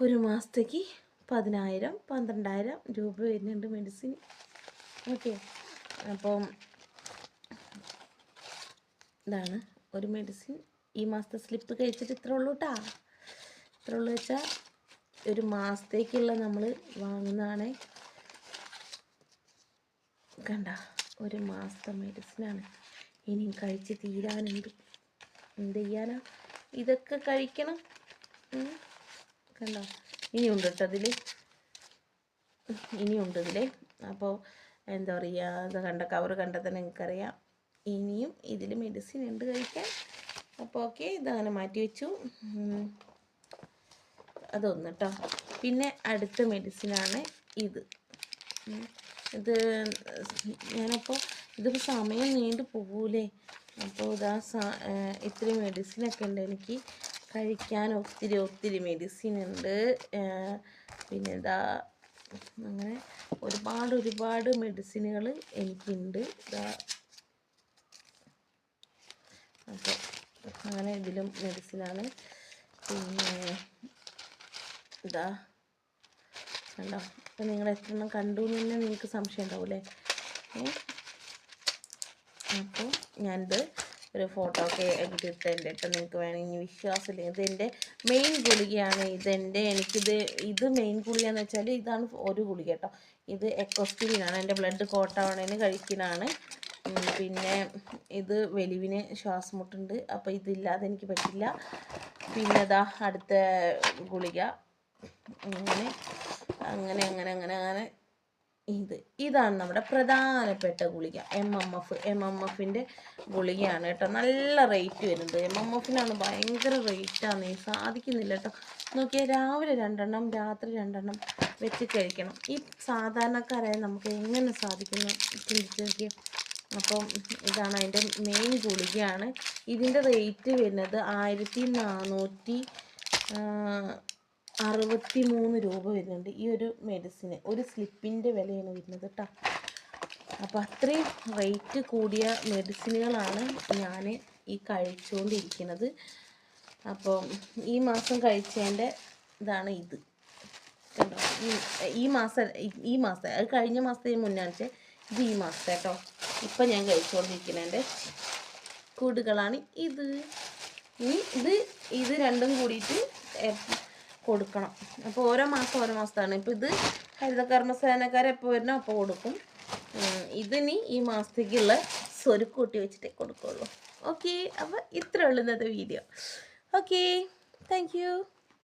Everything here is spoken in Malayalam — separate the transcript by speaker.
Speaker 1: ഒരു മാസത്തേക്ക് 10,000 12,000 രൂപ വരുന്നുണ്ട് മെഡിസിൻ. ഓക്കെ, അപ്പം ഇതാണ് ഒരു മെഡിസിൻ. ഈ മാസത്തെ സ്ലിപ്പ് കഴിച്ചിട്ട് ഇത്ര ഉള്ളൂ കേട്ടോ. ഇത്ര ഉള്ളൂ വെച്ചാൽ ഒരു മാസത്തേക്കുള്ള നമ്മൾ വാങ്ങുന്നതാണ്. കണ്ട, ഒരു മാസത്തെ മെഡിസിനാണ്. ഇനിയും കഴിച്ച് തീരാനുണ്ട്. എന്ത് ചെയ്യാനാ, ഇതൊക്കെ കഴിക്കണം. കണ്ട, ഇനിയുണ്ട് കേട്ടോ അതിൽ, ഇനിയുണ്ട് ഇതിൽ. അപ്പോൾ എന്താ പറയുക, അത് കണ്ട കവർ കണ്ടാൽ തന്നെ നിങ്ങൾക്കറിയാം ഇനിയും ഇതിൽ മെഡിസിൻ ഉണ്ട് കഴിക്കാൻ. അപ്പോൾ ഓക്കെ, ഇതങ്ങനെ മാറ്റി വെച്ചു. അതൊന്ന് കേട്ടോ. പിന്നെ അടുത്ത മെഡിസിനാണ് ഇത്. ഇത് ഞാനപ്പോൾ ഇതിപ്പോൾ സമയം നീണ്ടു പോകൂലേ. അപ്പോൾ ഇതാ ഇത്തിരി മെഡിസിനൊക്കെ ഉണ്ട് എനിക്ക് കഴിക്കാൻ. ഒത്തിരി മെഡിസിൻ ഉണ്ട്. പിന്നെ ഇതാ അങ്ങനെ ഒരുപാട് മെഡിസിനുകൾ എനിക്കുണ്ട്. ഇതാ അപ്പോൾ അങ്ങനെ ഇതിലും മെഡിസിനാണ്. പിന്നെ ഇതാ കണ്ടോ. അപ്പം നിങ്ങൾ എത്രണ്ണം കണ്ടു എന്ന് തന്നെ നിങ്ങൾക്ക് സംശയം ഉണ്ടാവില്ലേ. അപ്പോൾ ഞാനിത് ഒരു ഫോട്ടോ ഒക്കെ എടുത്തിട്ടുണ്ട് കേട്ടോ. നിങ്ങൾക്ക് വേണമെങ്കിൽ വിശ്വാസമില്ല, ഇതെൻ്റെ മെയിൻ ഗുളികയാണ്. ഇത് മെയിൻ ഗുളികയെന്ന് വെച്ചാൽ ഇതാണ് ഒരു ഗുളിക കേട്ടോ. ഇത് എക്കോസ്പിരിനാണ്, എൻ്റെ ബ്ലഡ് കോട്ടാവണതിന് കഴിക്കുന്നതാണ്. പിന്നെ ഇത് വലിവിന് ശ്വാസമുട്ടുണ്ട്, അപ്പോൾ ഇതില്ലാതെ എനിക്ക് പറ്റില്ല. പിന്നെ ഇതാ അടുത്ത ഗുളിക. അങ്ങനെ ഇതാണ് നമ്മുടെ പ്രധാനപ്പെട്ട ഗുളിക. MMFിൻ്റെ ഗുളികയാണ് കേട്ടോ. നല്ല റേറ്റ് വരുന്നത്. MMFിനാണ് ഭയങ്കര റേറ്റാണ്, സാധിക്കുന്നില്ല കേട്ടോ. നോക്കിയാൽ രാവിലെ 2 രാത്രി 2 വെച്ച് കഴിക്കണം. ഈ സാധാരണക്കാരായ നമുക്ക് എങ്ങനെ സാധിക്കുന്നു ചിന്തിച്ച് നോക്കിയാൽ. അപ്പം ഇതാണ് അതിൻ്റെ മെയിൻ ഗുളികയാണ്. ഇതിൻ്റെ റേറ്റ് വരുന്നത് 1463 രൂപ വരുന്നുണ്ട് ഈ ഒരു മെഡിസിന്. ഒരു സ്ലിപ്പിൻ്റെ വിലയാണ് വരുന്നത് കേട്ടോ. അപ്പോൾ അത്രയും റേറ്റ് കൂടിയ മെഡിസിനുകളാണ് ഞാൻ ഈ കഴിച്ചുകൊണ്ടിരിക്കുന്നത്. അപ്പം ഈ മാസം കഴിച്ചതിൻ്റെ ഇതാണ് ഇത് കണ്ടോ. ഈ മാസം അത് കഴിഞ്ഞ മാസത്തെ മുന്നാഴ്ച, ഇത് ഈ മാസത്തെ കേട്ടോ. ഇപ്പം ഞാൻ കഴിച്ചുകൊണ്ടിരിക്കുന്നതിൻ്റെ കൂടുകളാണ് ഇത്. ഇത് രണ്ടും കൂടിയിട്ട് കൊടുക്കണം. അപ്പോൾ ഓരോ മാസത്താണ്. ഇപ്പോൾ ഇത് ഹരിതകർമ്മസേനക്കാരെപ്പോൾ വരുന്നോ അപ്പോൾ കൊടുക്കും. ഇതിനി ഈ മാസത്തേക്കുള്ള സ്വരുക്ക് കൂട്ടി വെച്ചിട്ടേ കൊടുക്കുള്ളൂ. ഓക്കെ, അപ്പോൾ ഇത്രയേ ഉള്ളൂ ഇന്നത്തെ വീഡിയോ. Okay, thank you.